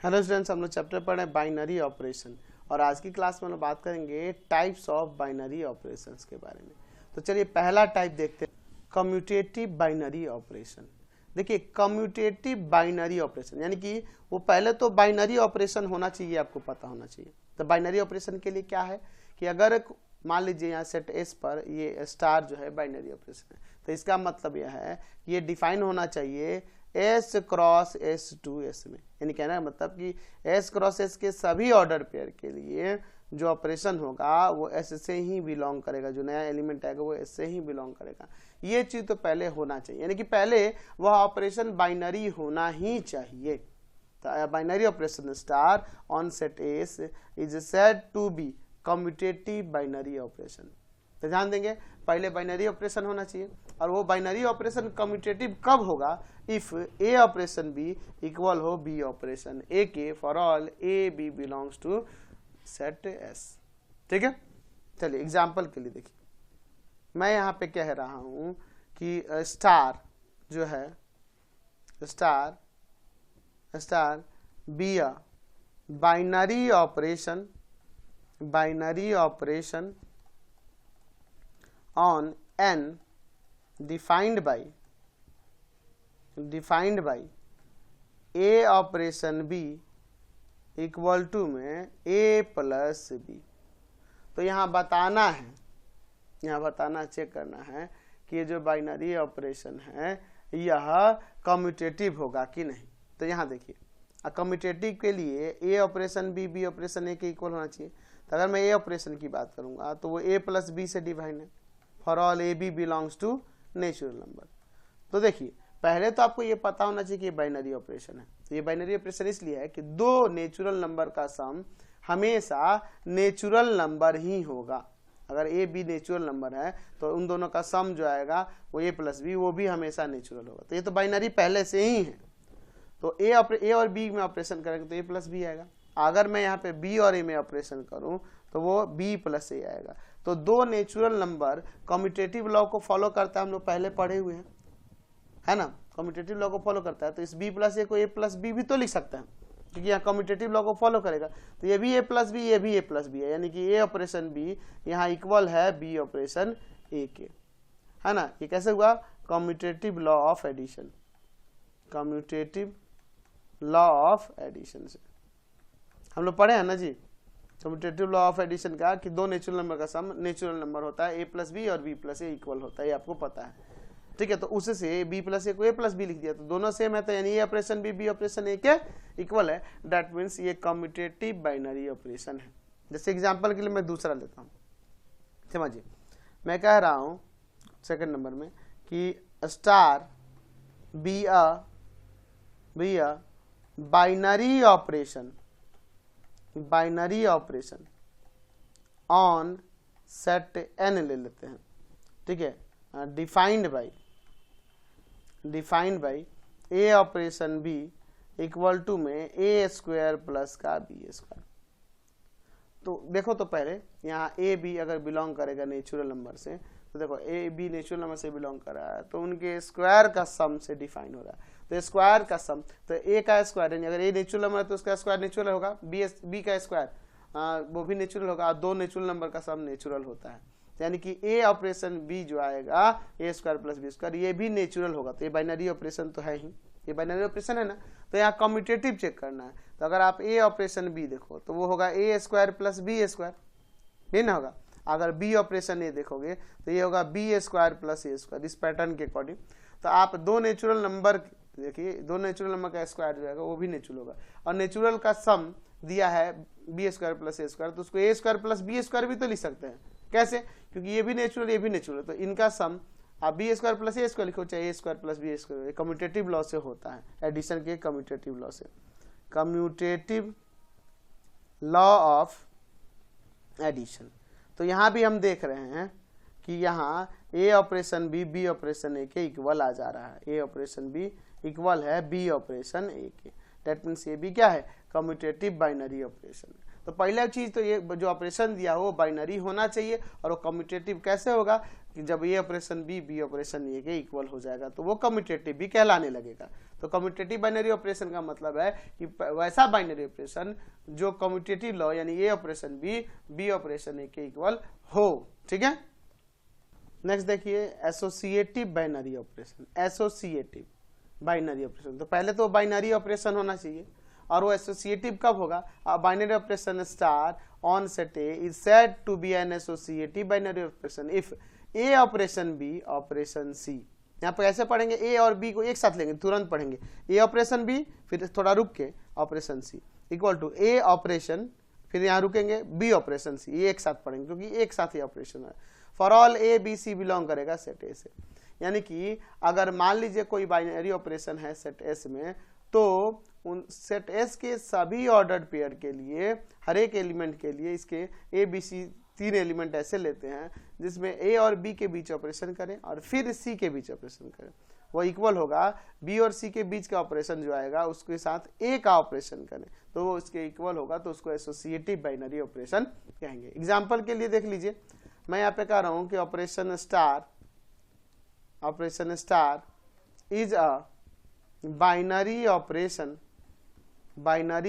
Hello students, हम लोग chapter पढ़ रहे हैं बाइनरी ऑपरेशन और आज की क्लास में हम लोग बात करेंगे टाइप्स ऑफ बाइनरी ऑपरेशंस के बारे में। तो चलिए पहला टाइप देखते हैं, कम्यूटेटिव बाइनरी ऑपरेशन। देखिए कम्यूटेटिव बाइनरी ऑपरेशन यानी कि वो पहले तो बाइनरी ऑपरेशन होना चाहिए, आपको पता होना चाहिए। तो बाइनरी ऑपरेशन के लिए क्या है कि अगर मान लीजिए यहाँ सेट एस पर ये स्टार जो है बाइनरी ऑपरेशन है, तो इसका मतलब यह है कि ये डिफाइन होना चाहिए S cross S to S में, यानी कहना है मतलब कि एस क्रॉस एस के सभी ऑर्डर पेयर के लिए जो ऑपरेशन होगा वो एस से ही बिलोंग करेगा, जो नया एलिमेंट आएगा वो एस से ही बिलोंग करेगा। ये चीज तो पहले होना चाहिए, यानी कि पहले वह ऑपरेशन बाइनरी होना ही चाहिए। Binary operation star on set S is said to be commutative binary operation. तो ध्यान देंगे पहले बाइनरी ऑपरेशन होना चाहिए, और वो बाइनरी ऑपरेशन कम्यूटेटिव कब होगा, if A operation B equal हो बी ऑपरेशन ए के for all A b belongs to set S. ठीक है, चलिए एग्जांपल के लिए देखिए, मैं यहाँ पे कह रहा हूं कि स्टार जो है star be a binary operation on n defined by a operation b equal to में a प्लस b। तो यहाँ बताना चेक करना है कि ये जो बाइनरी ऑपरेशन है यह कम्यूटेटिव होगा कि नहीं। तो यहाँ देखिए कम्यूटेटिव के लिए a operation b operation a के इक्वल होना चाहिए। तो अगर मैं a ऑपरेशन की बात करूंगा तो वो a प्लस b से डिवाइड है for all A b belongs to natural number. तो देखिए पहले तो आपको ये पता होना चाहिए कि ये बाइनरी ऑपरेशन है। तो ये बाइनरी ऑपरेशन इसलिए है कि दो नेचुरल नंबर का सम हमेशा नेचुरल नंबर ही होगा। अगर ए बी नेचुरल नंबर है तो उन दोनों का सम जो आएगा वो ए प्लस बी, वो भी हमेशा नेचुरल होगा। तो ये तो बाइनरी पहले से ही है। तो ए और बी में ऑपरेशन करेंगे तो ए प्लस बी आएगा। अगर मैं यहाँ पे बी और ए में ऑपरेशन करूं तो वो बी प्लस ए आएगा। तो दो नेचुरल नंबर कम्यूटेटिव लॉ को फॉलो करता है, हम लोग पहले पढ़े हुए हैं, है ना। कम्यूटेटिव लॉ को फॉलो करता है तो इस बी प्लस ए को ए प्लस बी भी तो लिख सकते हैं, क्योंकि यहाँ कम्यूटेटिव लॉ को फॉलो करेगा। तो ये भी ए प्लस बी, ये भी ए प्लस बी है, यानी कि ए ऑपरेशन बी यहाँ इक्वल है बी ऑपरेशन ए के, है ना। ये कैसे हुआ, commutative law of addition, commutative law of addition से हम लोग पढ़े हैं ना जी। कम्यूटेटिव लॉ ऑफ एडिशन का कि दो नेचुरल नंबर का सम नेचुरल नंबर होता है, ए प्लस बी और बी प्लस ए इक्वल होता है, ये आपको पता है। ठीक है, तो उससे बी प्लस ए को ए प्लस बी लिख दिया तो दोनों सेम है, तो यानी ए ऑपरेशन बी ऑपरेशन ए के इक्वल है। दैट मीन्स ये कम्यूटेटिव बाइनरी ऑपरेशन है। जैसे एग्जाम्पल के लिए मैं दूसरा लेता हूँ, समझिए मैं कह रहा हूँ सेकंड नंबर में कि star be a binary operation on set N ले लेते हैं। ठीक है, defined by a operation B equal to में ए स्क्वायर प्लस का बी स्क्वायर। तो देखो तो पहले यहाँ ए बी अगर बिलोंग करेगा नेचुरल नंबर से, तो देखो ए बी नेचुरल नंबर से बिलोंग कर रहा है तो उनके स्क्वायर का सम से डिफाइन हो रहा है। तो स्क्वायर का सम, तो ए का स्क्वायर यानी अगर ए नेचुरल नंबर है तो उसका स्क्वायर नेचुरल होगा, बी का स्क्वायर वो भी नेचुरल होगा, दो नेचुरल नंबर का सम नेचुरल होता है। यानी कि ए ऑपरेशन बी जो आएगा ए स्क्वायर प्लस बी स्क्वायर, ये भी नेचुरल होगा। तो ये बाइनरी ऑपरेशन तो है ही, ये बाइनरी ऑपरेशन है ना। तो यहाँ कम्यूटेटिव चेक करना है, तो अगर आप ए ऑपरेशन बी देखो तो वो होगा ए स्क्वायर प्लस बी स्क्वायर, ये ना होगा। अगर बी ऑपरेशन ए देखोगे तो ये होगा B square plus A square, इस पैटर्न के अकॉर्डिंग। तो आप दो नेचुरल नंबर देखिए, दो नेचुरल नंबर का स्क्वायर जो आएगा वो भी नेचुरल होगा, और नेचुरल का सम दिया है B square plus A square, तो उसको ए स्क्वायर प्लस बी स्क्वायर भी तो लिख सकते हैं। कैसे, क्योंकि ये भी नेचुरल ये भी नेचुरल, तो इनका सम आप B square plus A square लिखो चाहे A square plus B square, commutative law से होता है, एडिशन के कम्यूटेटिव लॉ से, कम्यूटेटिव लॉ ऑफ एडिशन। तो यहाँ भी हम देख रहे हैं कि यहाँ ए ऑपरेशन बी ऑपरेशन ए के इक्वल आ जा रहा है, ए ऑपरेशन बी इक्वल है बी ऑपरेशन ए के। दैट मीन्स ये भी क्या है, कम्यूटेटिव बाइनरी ऑपरेशन। तो पहला चीज तो ये जो ऑपरेशन दिया हो वो बाइनरी होना चाहिए, और वो कम्यूटेटिव कैसे होगा कि जब ए ऑपरेशन बी ऑपरेशन ए के इक्वल हो जाएगा तो वो कम्यूटेटिव भी कहलाने लगेगा। तो कम्यूटेटिव बाइनरी ऑपरेशन का मतलब है कि वैसा बाइनरी ऑपरेशन जो कम्यूटेटिव लॉ यानी ए ऑपरेशन बी ऑपरेशन ए के इक्वल हो। ठीक है, नेक्स्ट देखिए associative binary operation. Associative binary operation, तो पहले तो बाइनरी ऑपरेशन होना चाहिए और वो एसोसिएटिव कब होगा? Binary operation star on set A is said to be an associative binary operation if A operation B operation C. यहाँ पर कैसे पढ़ेंगे? ए और बी को एक साथ लेंगे, तुरंत पढ़ेंगे। ए ऑपरेशन बी, फिर थोड़ा रुक के operation C equal to a operation, फिर यहाँ रुकेंगे बी ऑपरेशन सी, ये एक साथ पढ़ेंगे क्योंकि एक साथ ही ऑपरेशन है। For all A B C belong करेगा सेट ए से। यानी कि अगर मान लीजिए कोई बाइनरी ऑपरेशन है सेट एस में, तो उन सेट एस के सभी ऑर्डर्ड पेयर के लिए, हर एक एलिमेंट के लिए, इसके ए बी सी तीन एलिमेंट ऐसे लेते हैं जिसमें ए और बी के बीच ऑपरेशन करें और फिर सी के बीच ऑपरेशन करें, वो इक्वल होगा बी और सी के बीच का ऑपरेशन जो आएगा उसके साथ ए का ऑपरेशन करें तो वो उसके इक्वल होगा, तो उसको एसोसिएटिव बाइनरी ऑपरेशन कहेंगे। एग्जाम्पल के लिए देख लीजिए, मैं यहाँ पे कह रहा हूँ कि operation star is a binary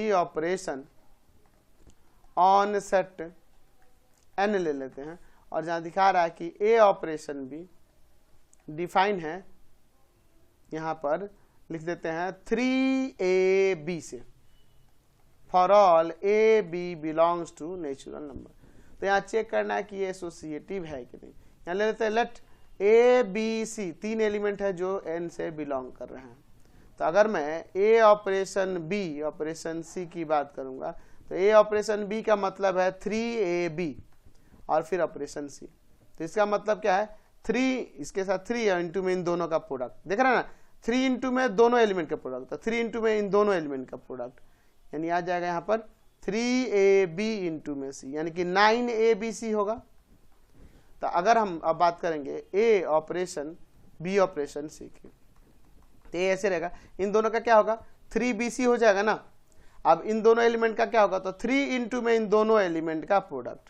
operation on set N ले लेते हैं, और जहां दिखा रहा है कि ए ऑपरेशन बी डिफाइन है, यहां पर लिख देते हैं 3ab से, for all A b belongs to natural number. तो यहाँ चेक करना है कि ये एसोसिएटिव है कि नहीं। यहाँ ले लेते हैं लेट ए बी सी, तीन एलिमेंट है जो एन से बिलोंग कर रहे हैं। तो अगर मैं ए ऑपरेशन बी ऑपरेशन सी की बात करूंगा तो ए ऑपरेशन बी का मतलब है 3ab और फिर ऑपरेशन सी, तो इसका मतलब क्या है? 3 इसके साथ 3 इंटू में इन दोनों का प्रोडक्ट, देख रहे हैं ना, 3 इंटू में दोनों एलिमेंट का प्रोडक्ट, तो 3 इंटू में इन दोनों एलिमेंट का प्रोडक्ट, यानी आ जाएगा यहाँ पर 3ab इंटू में सी, यानी कि 9abc होगा। तो अगर हम अब बात करेंगे ए ऑपरेशन बी ऑपरेशन सी की, तो ये ऐसे रहेगा, इन दोनों का क्या होगा? 3bc हो जाएगा ना। अब इन दोनों एलिमेंट का क्या होगा? तो 3 इंटू में इन दोनों एलिमेंट का प्रोडक्ट,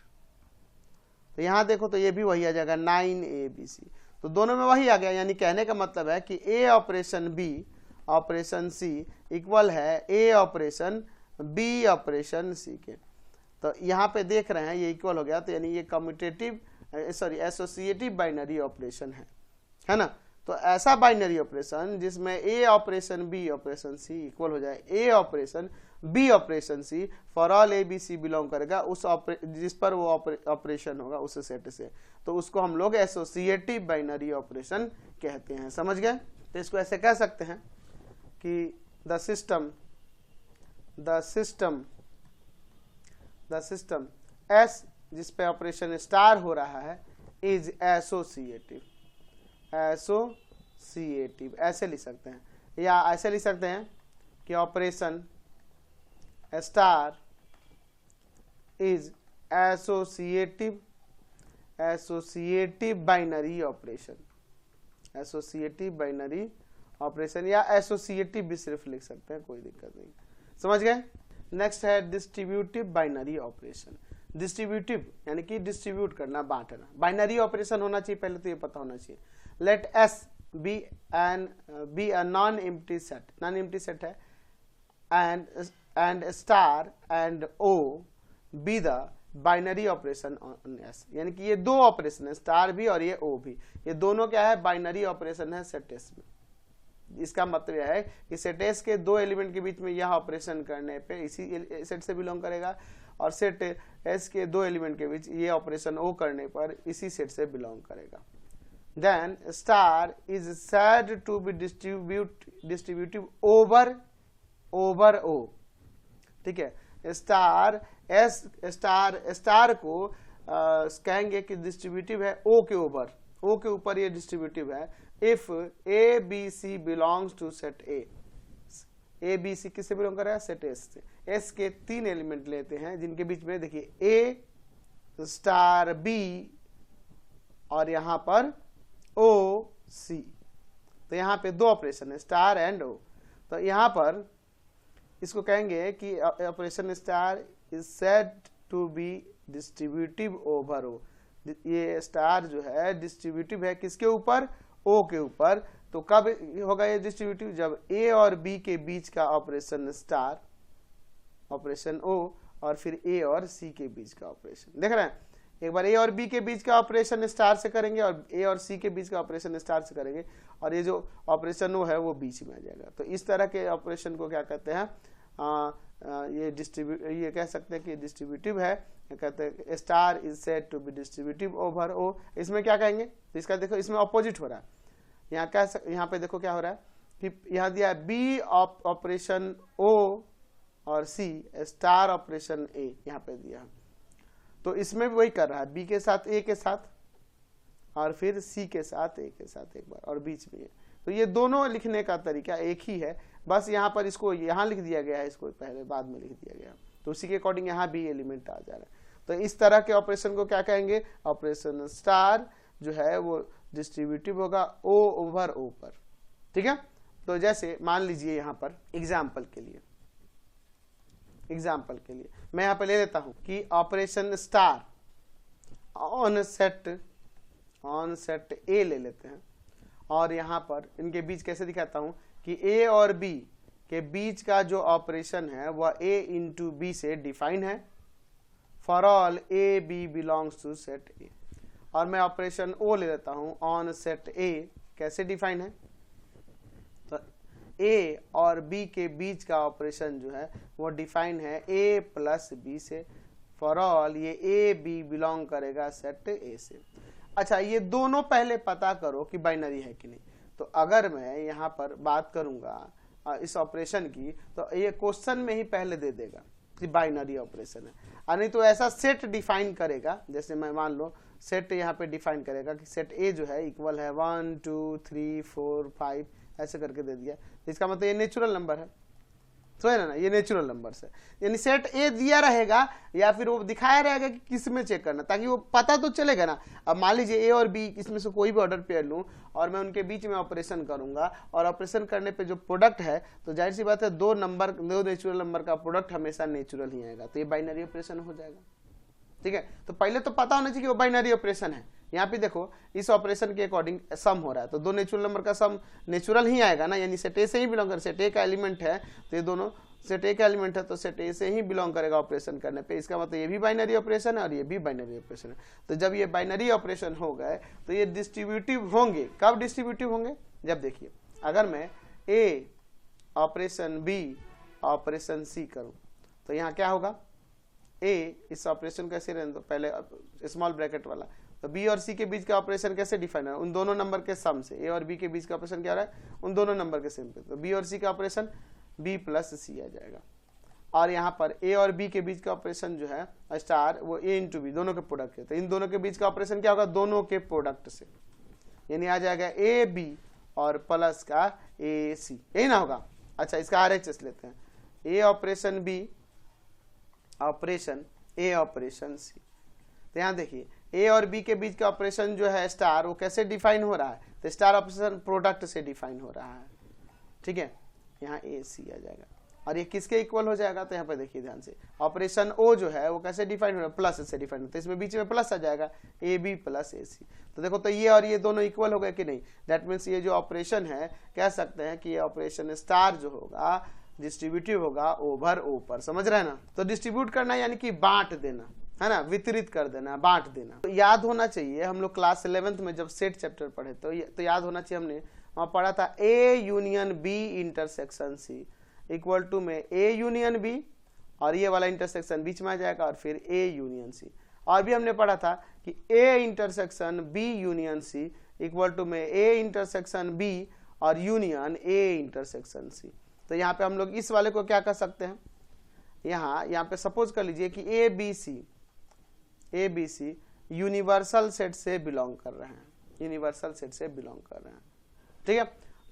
तो यहां देखो तो ये भी वही आ जाएगा 9abc, तो दोनों में वही आ गया। यानी कहने का मतलब है कि a operation B operation C equal है ए ऑपरेशन बी ऑपरेशन सी के। तो यहाँ पे देख रहे हैं ये इक्वल हो गया, तो यानी ये कम्यूटेटिव एसोसिएटिव बाइनरी ऑपरेशन है ना। तो ऐसा बाइनरी ऑपरेशन जिसमें A operation B operation C equal हो जाए A operation B operation C, for all A B C belong करेगा उस जिस पर वो ऑपरेशन होगा उस सेट से, तो उसको हम लोग एसोसिएटिव बाइनरी ऑपरेशन कहते हैं। समझ गए? तो इसको ऐसे कह सकते हैं कि द सिस्टम एस जिस पे ऑपरेशन स्टार हो रहा है इज एसोसिएटिव, ऐसे लिख सकते हैं, या ऐसे लिख सकते हैं कि operation star is associative binary operation, या एसोसिएटिव भी सिर्फ लिख सकते हैं, कोई दिक्कत नहीं। समझ गए? नेक्स्ट है डिस्ट्रीब्यूटिव बाइनरी ऑपरेशन। डिस्ट्रीब्यूटिव यानी कि डिस्ट्रीब्यूट करना, बांटना। बाइनरी ऑपरेशन होना चाहिए, पहले तो ये पता होना चाहिए। Let S be a non empty set है, and star and o be the binary operation on S, यानी कि ये दो ऑपरेशन है, स्टार भी और ये ओ भी, ये दोनों क्या है? बाइनरी ऑपरेशन है सेट एस में। इसका मतलब यह है कि सेट एस के दो एलिमेंट के बीच में यह ऑपरेशन करने पे इसी सेट से बिलोंग करेगा, और सेट एस के दो एलिमेंट के बीच ये ऑपरेशन ओ करने पर इसी सेट से बिलोंग करेगा। Then star is said to be distributive over O. ठीक है, स्टार को कहेंगे कि डिस्ट्रीब्यूटिव है ओ के ऊपर ये डिस्ट्रीब्यूटिव है if a B c belongs to set A B C किससे बिलोंग कर रहा है? सेट एस से। एस के तीन एलिमेंट लेते हैं जिनके बीच में देखिए ए स्टार बी और यहां पर ओ सी, तो यहां पे दो ऑपरेशन है स्टार एंड ओ। तो यहां पर इसको कहेंगे कि operation star is said to be distributive over O. ये स्टार जो है डिस्ट्रीब्यूटिव है किसके ऊपर? ओ के ऊपर। तो कब होगा ये डिस्ट्रीब्यूटिव? जब ए और बी के बीच का ऑपरेशन स्टार, ऑपरेशन ओ, और फिर ए और सी के बीच का ऑपरेशन। देख रहे हैं, एक बार ए और बी के बीच का ऑपरेशन स्टार से करेंगे और ए और सी के बीच का ऑपरेशन स्टार से करेंगे, और ये जो ऑपरेशन ओ है वो बीच में आ जाएगा। तो इस तरह के ऑपरेशन को क्या कहते हैं? ये कह सकते हैं कि डिस्ट्रीब्यूटिव है। कहते हैं star is said to be distributive over O. इसमें क्या कहेंगे? तो इसका देखो, इसमें अपोजिट हो रहा है। यहाँ पे देखो क्या हो रहा है कि यहाँ दिया है बी ऑपरेशन ओ और सी स्टार ऑपरेशन ए, यहाँ पे दिया। तो इसमें भी वही कर रहा है, बी के साथ ए के साथ और फिर सी के साथ ए के साथ एक बार, और बीच में। तो ये दोनों लिखने का तरीका एक ही है, बस यहाँ पर इसको यहाँ लिख दिया गया है, इसको पहले बाद में लिख दिया गया, तो उसी के अकॉर्डिंग यहाँ भी एलिमेंट आ जा रहा है। तो इस तरह के ऑपरेशन को क्या कहेंगे? ऑपरेशन स्टार जो है वो डिस्ट्रीब्यूटिव होगा ओ ओवर ओ पर। ठीक है, तो जैसे मान लीजिए यहाँ पर एग्जाम्पल के लिए मैं यहाँ पर ले लेता हूं कि ऑपरेशन स्टार ऑन सेट ए ले लेते हैं, और यहाँ पर इनके बीच कैसे दिखाता हूं कि ए और बी के बीच का जो ऑपरेशन है वह ए इंटू बी से डिफाइन है for all A b belongs to set A. और मैं ऑपरेशन ओ ले लेता हूं ऑन सेट ए, कैसे डिफाइन है? तो ए और बी के बीच का ऑपरेशन जो है वो डिफाइन है ए प्लस बी से फॉर ऑल ये ए बी बिलोंग करेगा सेट ए से। अच्छा, ये दोनों पहले पता करो कि बाइनरी है कि नहीं। तो अगर मैं यहाँ पर बात करूंगा इस ऑपरेशन की, तो ये क्वेश्चन में ही पहले दे देगा कि बाइनरी ऑपरेशन है, और नहीं तो ऐसा सेट डिफाइन करेगा। जैसे मैं मान लो सेट यहाँ पे डिफाइन करेगा कि सेट ए जो है इक्वल है 1 2 3 4 5 ऐसे करके दे दिया, तो इसका मतलब ये नेचुरल नंबर है। तो है ना, ये नेचुरल नंबर है, यानी सेट ए दिया रहेगा या फिर वो दिखाया रहेगा कि किस में चेक करना, ताकि वो पता तो चलेगा ना। अब मान लीजिए ए और बी, इसमें से कोई भी ऑर्डर पेयर लूं और मैं उनके बीच में ऑपरेशन करूंगा, और ऑपरेशन करने पे जो प्रोडक्ट है, तो जाहिर सी बात है दो नेचुरल नंबर का प्रोडक्ट हमेशा नेचुरल ही आएगा, तो ये बाइनरी ऑपरेशन हो जाएगा। ठीक है, तो पहले तो पता होना चाहिए कि वो बाइनरी ऑपरेशन है। यहाँ पे देखो इस ऑपरेशन के अकॉर्डिंग सम हो रहा है, तो दो नेचुरल नंबर का सम नेचुरल ही आएगा ना, यानी सेट ए से ही बिलोंग कर, सेट ए का एलिमेंट है, तो ये दोनों सेट ए का एलिमेंट है, तो सेट ए से ही बिलोंग करेगा ऑपरेशन करने पे। इसका मतलब ये भी बाइनरी ऑपरेशन है और ये भी बाइनरी ऑपरेशन है। तो जब ये बाइनरी ऑपरेशन हो गए तो ये डिस्ट्रीब्यूटिव होंगे। कब डिस्ट्रीब्यूटिव होंगे? जब देखिए, अगर मैं ए ऑपरेशन बी ऑपरेशन सी करूं, तो यहाँ क्या होगा? ए, इस ऑपरेशन कैसे रहने दो पहले स्मॉल ब्रैकेट वाला, तो बी और सी के बीच का ऑपरेशन कैसे डिफाइन है? उन दोनों नंबर के सम से। ए और बी के बीच का ऑपरेशन क्या हो रहा है? उन दोनों नंबर के सम पे। तो बी और सी का ऑपरेशन बी प्लस सी आ जाएगा, और यहाँ पर ए और बी के बीच का ऑपरेशन जो है स्टार, वो ए इंटू बी, दोनों के प्रोडक्ट है। तो इन दोनों के बीच का ऑपरेशन क्या होगा? दोनों के प्रोडक्ट से, यानी आ जाएगा ए बी और प्लस का ए सी, यही ना होगा। अच्छा, इसका RHS लेते हैं, ए ऑपरेशन बी ऑपरेशन ए ऑपरेशन सी। तो यहाँ देखिए ए और बी के बीच का ऑपरेशन जो है स्टार, वो कैसे डिफाइन हो रहा है? तो स्टार ऑपरेशन प्रोडक्ट से डिफाइन हो रहा है। ठीक है, यहाँ ए सी आ जाएगा, और ये किसके इक्वल हो जाएगा? तो यहाँ पे देखिए ध्यान से, ऑपरेशन ओ जो है वो कैसे डिफाइन हो रहा है? प्लस से डिफाइन, तो इसमें बीच में प्लस आ जाएगा, ए बी प्लस ए सी। तो देखो, तो ये और ये दोनों इक्वल हो गए कि नहीं? दैट मीन्स ये जो ऑपरेशन है, कह सकते हैं कि ये ऑपरेशन स्टार जो होगा डिस्ट्रीब्यूटिव होगा ओवर ओ पर। समझ रहे हैं ना? तो डिस्ट्रीब्यूट करना यानी कि बांट देना, है ना, वितरित कर देना, बांट देना। तो याद होना चाहिए, हम लोग क्लास 11th में जब सेट चैप्टर पढ़े तो याद होना चाहिए, हमने वहां पढ़ा था A union B intersection C equal to में ए यूनियन बी, और ये वाला इंटरसेक्शन बीच में आ जाएगा, और फिर ए यूनियन सी। और भी हमने पढ़ा था कि A intersection B union C equal to में ए इंटरसेक्शन बी और यूनियन ए इंटरसेक्शन सी। तो यहाँ पे हम लोग इस वाले को क्या कर सकते हैं? यहाँ पे सपोज कर लीजिए कि A B C universal set से बिलोंग कर रहे हैं, यूनिवर्सल सेट से बिलोंग कर रहे हैं। ठीक है,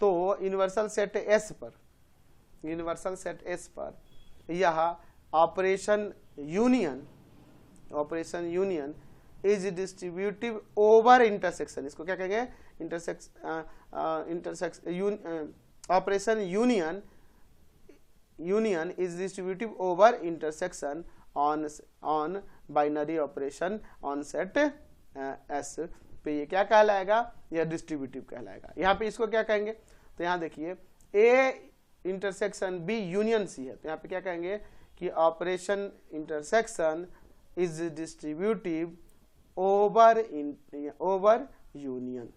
तो यूनिवर्सल सेट एस पर यह operation union is distributive over intersection. इसको क्या कहेंगे? Operation union is distributive over intersection on binary operation on set S पे ये क्या कहलाएगा, यह डिस्ट्रीब्यूटिव कहलाएगा। यहाँ पे इसको क्या कहेंगे, तो यहाँ देखिए A intersection B union C है, तो यहाँ पे क्या कहेंगे कि operation intersection is distributive over union,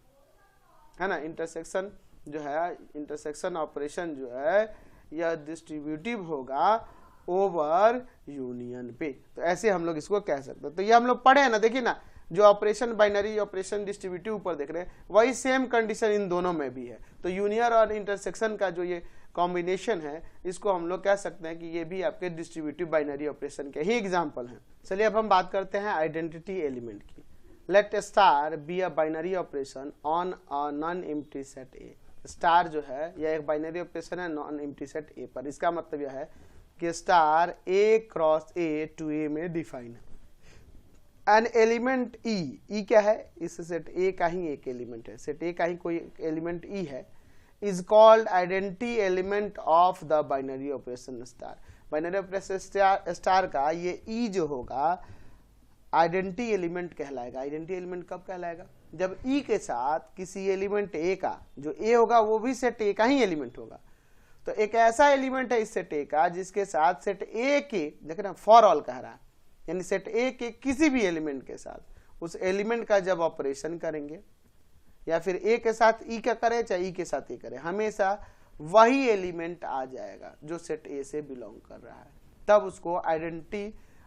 है ना। इंटरसेक्शन जो है, इंटरसेक्शन ऑपरेशन जो है यह डिस्ट्रीब्यूटिव होगा ओवर यूनियन पे। तो ऐसे हम लोग इसको कह सकते हैं। तो ये हम लोग पढ़े हैं ना, देखिए ना, जो ऑपरेशन बाइनरी ऑपरेशन डिस्ट्रीब्यूटिव ऊपर देख रहे हैं, वही सेम कंडीशन इन दोनों में भी है। तो यूनियन और इंटरसेक्शन का जो ये कॉम्बिनेशन है, इसको हम लोग कह सकते हैं कि ये भी आपके डिस्ट्रीब्यूटिव बाइनरी ऑपरेशन के ही एग्जाम्पल हैं। चलिए अब हम बात करते हैं आइडेंटिटी एलिमेंट की। Let star be a binary operation on a non empty set A. Star जो है यह एक बाइनरी ऑपरेशन है नॉन एम्प्टी सेट ए पर। इसका मतलब यह है कि star A cross A to A में डिफाइन है। एन एलिमेंट ई क्या है, इस सेट ए का ही एक एलिमेंट है, सेट ए का ही कोई एलिमेंट ई है, is called identity element of the binary operation star. Binary operation star का ये ई जो होगा आइडेंटिटी एलिमेंट कहलाएगा। आइडेंटिटी एलिमेंट कब कहलाएगा, जब ई के साथ किसी एलिमेंट ए का, जो ए होगा वो भी सेट ए का ही एलिमेंट होगा। तो एक ऐसा एलिमेंट है इस सेट ए का जिसके साथ सेट ए के, देखिए ना फॉर ऑल कह रहा है, यानी सेट ए के किसी भी एलिमेंट के साथ उस एलिमेंट का जब ऑपरेशन करेंगे, या फिर ए के साथ ई का करे चाहे ई के साथ ए करे, हमेशा वही एलिमेंट आ जाएगा जो सेट ए से बिलोंग कर रहा है। तब उसको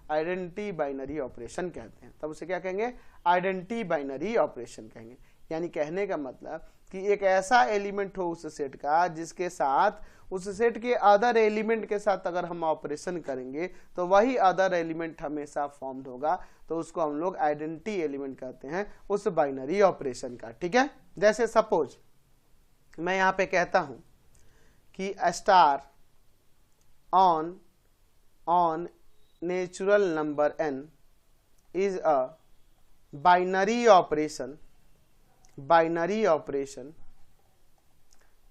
आइडेंटिटी बाइनरी ऑपरेशन कहते हैं। तब उसे क्या कहेंगे, आइडेंटिटी बाइनरी ऑपरेशन कहेंगे। यानी कहने का मतलब कि एक ऐसा एलिमेंट हो उस सेट का जिसके साथ उस सेट के अदर एलिमेंट के साथ अगर हम ऑपरेशन करेंगे तो वही अदर एलिमेंट हमेशा फॉर्म्ड होगा। तो उसको हम लोग आइडेंटिटी एलिमेंट कहते हैं उस बाइनरी ऑपरेशन का। ठीक है, जैसे सपोज मैं यहां पे कहता हूं कि star on natural number n is a binary operation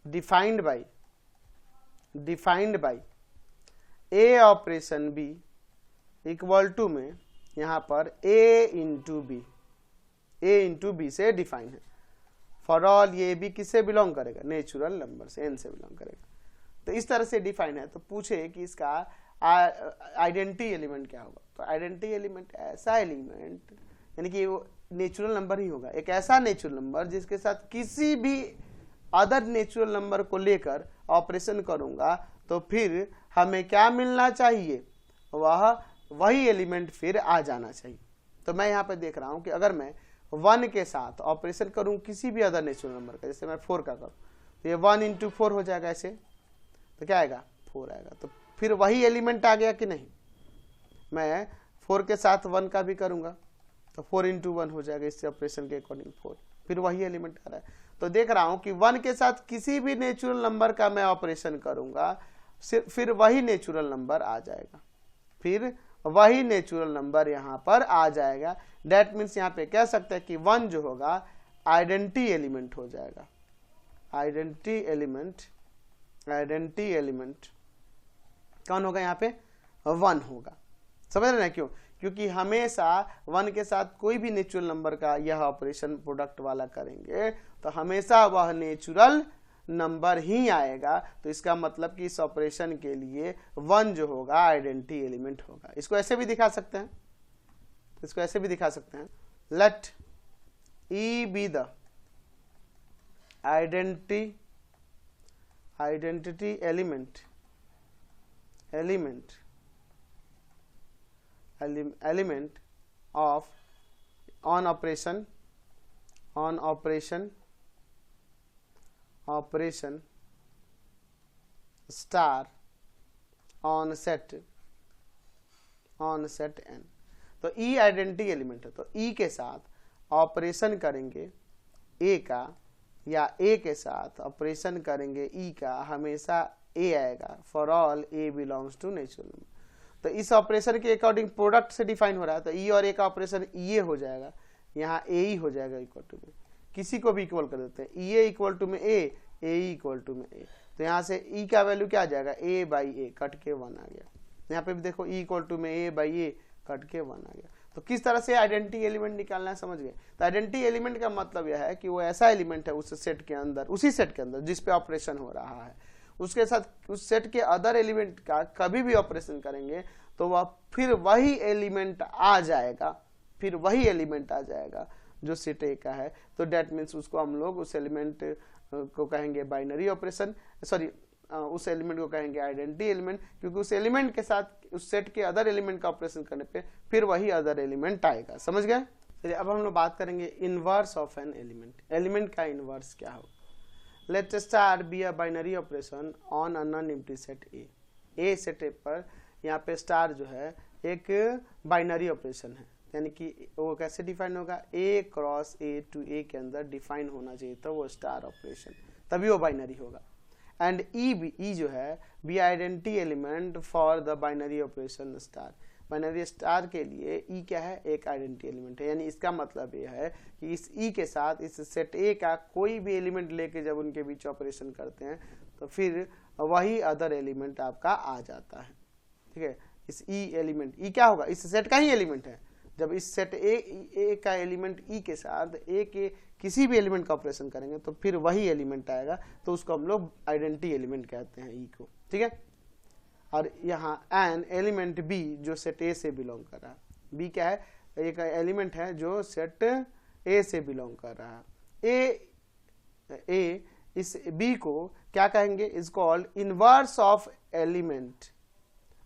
defined by a operation b equal to में यहां पर a इंटू बी से डिफाइन है। फॉर ऑल ये भी किससे बिलोंग करेगा, नेचुरल नंबर से, n से बिलोंग करेगा। तो इस तरह से डिफाइन है। तो पूछे कि इसका आइडेंटिटी एलिमेंट क्या होगा, तो आइडेंटिटी एलिमेंट ऐसा एलिमेंट, यानी कि वो नेचुरल नंबर ही होगा, एक ऐसा नेचुरल नंबर जिसके साथ किसी भी अदर नेचुरल नंबर को लेकर ऑपरेशन करूंगा तो फिर हमें क्या मिलना चाहिए, वही एलिमेंट फिर आ जाना चाहिए। तो मैं यहाँ पे देख रहा हूं कि अगर मैं 1 के साथ ऑपरेशन करूं किसी भी अदर नेचुरल नंबर का, जैसे मैं 4 का करूं, तो ये 1 इंटू 4 हो जाएगा ऐसे, तो क्या आएगा 4 आएगा। तो फिर वही एलिमेंट आ गया कि नहीं। मैं 4 के साथ 1 का भी करूंगा तो 4 इंटू 1 हो जाएगा, इससे ऑपरेशन के अकॉर्डिंग 4, फिर वही एलिमेंट आ रहा है। तो देख रहा हूं कि 1 के साथ किसी भी नेचुरल नंबर का मैं ऑपरेशन करूंगा फिर वही नेचुरल नंबर आ जाएगा, फिर वही नेचुरल नंबर यहां पर आ जाएगा। डेट मीन्स यहां पे कह सकते हैं कि 1 जो होगा आइडेंटिटी एलिमेंट हो जाएगा। आइडेंटिटी एलिमेंट कौन होगा यहाँ पे, 1 होगा। समझ रहे ना क्यों, क्योंकि हमेशा 1 के साथ कोई भी नेचुरल नंबर का यह ऑपरेशन प्रोडक्ट वाला करेंगे तो हमेशा वह नेचुरल नंबर ही आएगा। तो इसका मतलब कि इस ऑपरेशन के लिए 1 जो होगा आइडेंटिटी एलिमेंट होगा। इसको ऐसे भी दिखा सकते हैं, let e be the identity element of on operation star on set n। तो ई आइडेंटिटी एलिमेंट है, तो ई के साथ ऑपरेशन करेंगे ए का या ए के साथ ऑपरेशन करेंगे ई का, हमेशा ए आएगा। For all a belongs to natural number. तो इस ऑपरेशन के अकॉर्डिंग प्रोडक्ट से डिफाइन हो रहा है, तो ई और ए का ऑपरेशन ई हो जाएगा, यहाँ ए ही हो जाएगा इक्वल टू में, किसी को भी इक्वल कर देते हैं, ई ए इक्वल टू में ए इक्वल टू में ए। तो यहाँ से ई का वैल्यू क्या आ जाएगा, ए बाई ए कट के 1 आ गया। यहाँ पे भी देखो ई इक्वल टू में ए बाई ए कट के 1 आ गया। तो किस तरह से आइडेंटिटी एलिमेंट निकालना है समझ गए। तो आइडेंटिटी एलिमेंट का मतलब यह है कि वो ऐसा एलिमेंट है उस सेट के अंदर, उसी सेट के अंदर जिस पे ऑपरेशन हो रहा है, उसके साथ उस सेट के अदर एलिमेंट का कभी भी ऑपरेशन करेंगे तो वह फिर वही एलिमेंट आ जाएगा, फिर वही एलिमेंट आ जाएगा जो सेट ए का है। तो डेट मीन्स उसको हम लोग उस एलिमेंट को कहेंगे बाइनरी ऑपरेशन, सॉरी उस एलिमेंट को कहेंगे आइडेंटिटी एलिमेंट, क्योंकि उस एलिमेंट के साथ उस सेट के अदर एलिमेंट का ऑपरेशन करने पे फिर वही अदर एलिमेंट आएगा। समझ गए। चलिए अब हम लोग बात करेंगे inverse of an element. Element का इनवर्स क्या होगा। Let star be a binary operation on a non empty set A. A set पर यहाँ पे स्टार जो है एक बाइनरी ऑपरेशन है, यानी कि वो कैसे डिफाइन होगा, ए क्रॉस ए टू ए के अंदर डिफाइन होना चाहिए तो वो स्टार ऑपरेशन, तभी वो बाइनरी होगा। एंड ई जो है be identity element for the binary operation star. Binary star के लिए ई क्या है, एक आइडेंटिटी एलिमेंट है। यानी इसका मतलब ये है कि इस ई के साथ इस सेट ए का कोई भी एलिमेंट लेके जब उनके बीच ऑपरेशन करते हैं तो फिर वही अदर एलिमेंट आपका आ जाता है। ठीक है, इस ई एलिमेंट, ई क्या होगा, इस सेट का ही एलिमेंट है। जब इस सेट ए का एलिमेंट ई के साथ ए के किसी भी एलिमेंट का ऑपरेशन करेंगे तो फिर वही एलिमेंट आएगा, तो उसको हम लोग आइडेंटिटी एलिमेंट कहते हैं ई को। ठीक है, और यहाँ एन एलिमेंट बी जो सेट ए से बिलोंग कर रहा है। बी क्या है, एक एलिमेंट है जो सेट ए से बिलोंग कर रहा है। ए इस बी को क्या कहेंगे, is called inverse of element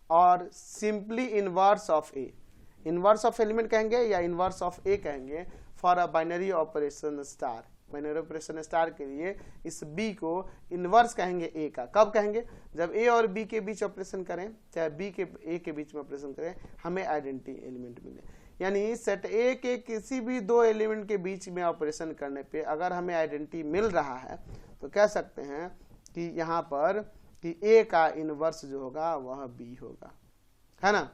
और simply inverse of A. Inverse of element कहेंगे या इनवर्स ऑफ ए कहेंगे for a binary operation star. Binary operation star के लिए इस बी को इनवर्स कहेंगे ए का। कब कहेंगे, जब ए और बी के बीच ऑपरेशन करें, चाहे बी के ए के बीच में ऑपरेशन करें, हमें आइडेंटिटी एलिमेंट मिले। यानी सेट ए के किसी भी दो एलिमेंट के बीच में ऑपरेशन करने पे अगर हमें आइडेंटिटी मिल रहा है तो कह सकते हैं कि यहाँ पर कि ए का इनवर्स जो होगा वह बी होगा, है ना।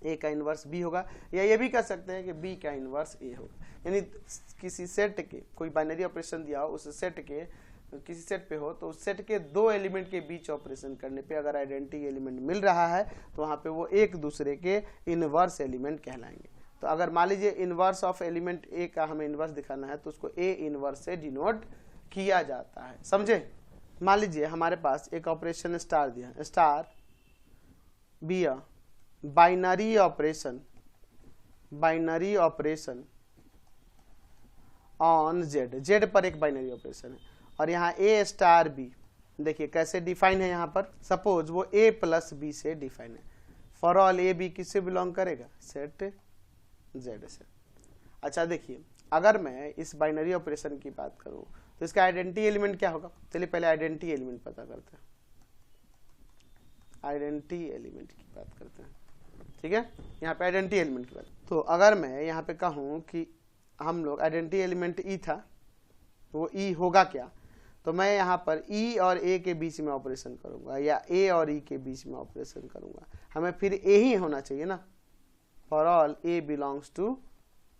ए का इनवर्स बी होगा, या ये भी कह सकते हैं कि बी का इनवर्स ए होगा। यानी किसी सेट के कोई बाइनरी ऑपरेशन दिया हो, उस सेट के किसी सेट पे हो तो उस सेट के दो एलिमेंट के बीच ऑपरेशन करने पे अगर आइडेंटिटी एलिमेंट मिल रहा है तो वहाँ पे वो एक दूसरे के इनवर्स एलिमेंट कहलाएंगे। तो अगर मान लीजिए इनवर्स ऑफ एलिमेंट ए का हमें इनवर्स दिखाना है तो उसको ए इनवर्स से डिनोट किया जाता है। समझे। मान लीजिए हमारे पास एक ऑपरेशन स्टार दिया है, star be a binary operation on Z. Z पर एक बाइनरी ऑपरेशन है और यहाँ ए स्टार बी, देखिए कैसे डिफाइन है। यहाँ पर सपोज वो ए प्लस बी से डिफाइन है। फॉर ऑल ए बी किससे बिलोंग करेगा, सेट जेड से। अच्छा देखिए, अगर मैं इस बाइनरी ऑपरेशन की बात करूं तो इसका आइडेंटिटी एलिमेंट क्या होगा। चलिए पहले आइडेंटिटी एलिमेंट पता करते हैं। आइडेंटिटी एलिमेंट की बात करते हैं, ठीक है। यहाँ पे आइडेंटिटी एलिमेंट की बात, तो अगर मैं यहाँ पे कहूँ कि हम लोग आइडेंटिटी एलिमेंट ई था, वो ई होगा क्या, तो मैं यहाँ पर ई और ए के बीच में ऑपरेशन करूंगा या ए और ई के बीच में ऑपरेशन करूंगा, हमें फिर ए ही होना चाहिए ना। For all a belongs to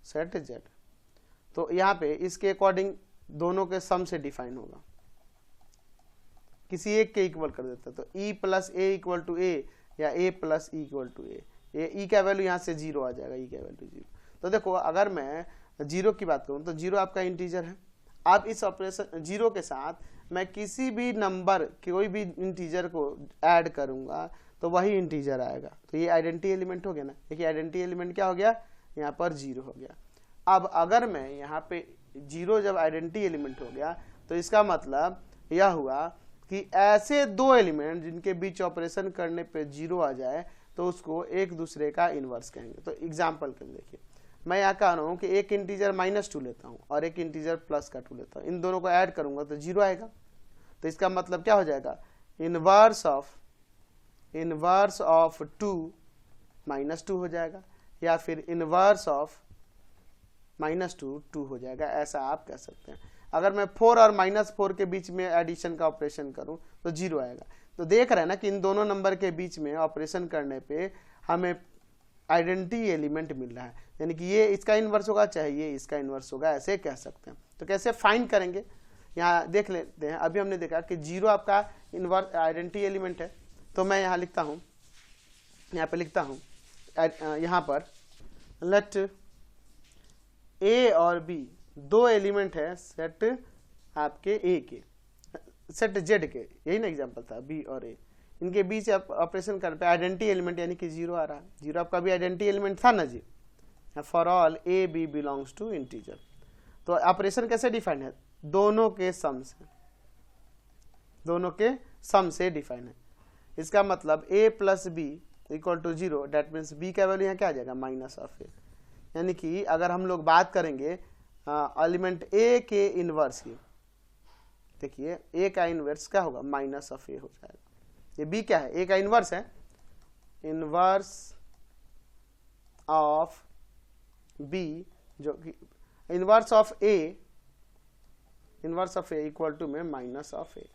set Z, तो यहाँ पे इसके अकॉर्डिंग दोनों के सम से डिफाइन होगा, किसी एक के इक्वल कर देता है। तो E plus A equal to A या A plus E equal to A, ये ई का वैल्यू यहाँ से 0 आ जाएगा, ई का वैल्यू 0। तो देखो अगर मैं 0 की बात करूँ तो 0 आपका इंटीजर है। अब इस ऑपरेशन 0 के साथ मैं किसी भी नंबर, कोई भी इंटीजर को ऐड करूंगा तो वही इंटीजर आएगा। तो ये आइडेंटिटी एलिमेंट हो गया ना। देखिए आइडेंटिटी एलिमेंट क्या हो गया, यहाँ पर 0 हो गया। अब अगर मैं यहाँ पे 0 जब आइडेंटिटी एलिमेंट हो गया तो इसका मतलब यह हुआ कि ऐसे दो एलिमेंट जिनके बीच ऑपरेशन करने पे 0 आ जाए तो उसको एक दूसरे का इनवर्स कहेंगे। तो एग्जाम्पल के लिए देखिए, मैं यहाँ कह रहा हूँ कि एक इंटीजर -2 लेता हूँ और एक इंटीजर +2 लेता हूँ, इन दोनों को ऐड करूंगा तो 0 आएगा। तो इसका मतलब क्या हो जाएगा, इनवर्स ऑफ 2 -2 हो जाएगा, या फिर इनवर्स ऑफ -2 2 हो जाएगा, ऐसा आप कह सकते हैं। अगर मैं 4 और -4 के बीच में एडिशन का ऑपरेशन करूं तो 0 आएगा। तो देख रहे हैं ना कि इन दोनों नंबर के बीच में ऑपरेशन करने पे हमें आइडेंटिटी एलिमेंट मिल रहा है, यानी कि ये इसका इनवर्स होगा चाहे ये इसका इनवर्स होगा, ऐसे कह सकते हैं। तो कैसे फाइंड करेंगे, यहाँ देख लेते हैं। अभी हमने देखा कि 0 आपका इनवर्स आइडेंटिटी एलिमेंट है, तो मैं यहाँ लिखता हूँ, यहाँ पे लिखता हूँ यहाँ पर लेट ए और बी दो एलिमेंट है सेट आपके ए के, सेट जेड के, यही ना एग्जांपल था, बी और ए, इनके बीच आप ऑपरेशन कर पे आइडेंटिटी एलिमेंट यानी कि जीरो आ रहा है, जीरो आपका भी आइडेंटिटी एलिमेंट था ना जी, for all A b belongs to integer. तो ऑपरेशन कैसे डिफाइन है, दोनों के सम से, दोनों के सम से डिफाइन है। इसका मतलब a plus b equal to zero, that means b का वैल्यू यहाँ क्या आ जाएगा माइनस ऑफ a, यानी कि अगर हम लोग बात करेंगे एलिमेंट a के इनवर्स की, देखिए a का इनवर्स क्या होगा माइनस ऑफ a हो जाएगा, ये b क्या है a का इनवर्स है, इनवर्स ऑफ b जो कि inverse of a, inverse of a equal to में माइनस ऑफ a,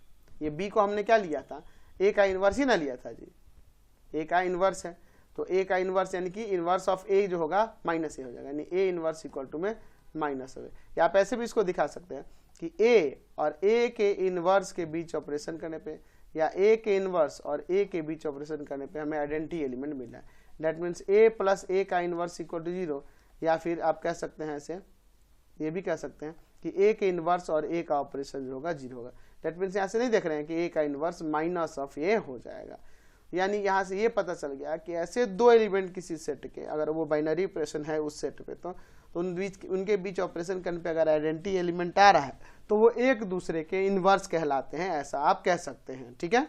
ये b को हमने क्या लिया था a का इनवर्स ही ना लिया था जी, a का इनवर्स है तो a का इनवर्स यानी कि इनवर्स ऑफ a जो होगा माइनस a हो जाएगा, यानी a इनवर्स इक्वल टू में माइनस ऑफ a। या आप ऐसे भी इसको दिखा सकते हैं कि a और a के इनवर्स के बीच ऑपरेशन करने पे या a के इनवर्स और a के बीच ऑपरेशन करने पे हमें आइडेंटिटी एलिमेंट मिला है, that means a plus a का इनवर्स इक्वल टू जीरो, या फिर आप कह सकते हैं ऐसे, ये भी कह सकते हैं कि a के इनवर्स और a का ऑपरेशन जो होगा जीरो होगा, दैट मीन्स यहाँ से नहीं देख रहे हैं कि a का इनवर्स माइनस ऑफ a हो जाएगा। यानी यहाँ से ये पता चल गया कि ऐसे दो एलिमेंट किसी सेट के अगर वो बाइनरी ऑपरेशन है उस सेट पे तो उनके बीच ऑपरेशन करने पे अगर आइडेंटिटी एलिमेंट आ रहा है तो वो एक दूसरे के इनवर्स कहलाते हैं, ऐसा आप कह सकते हैं। ठीक है।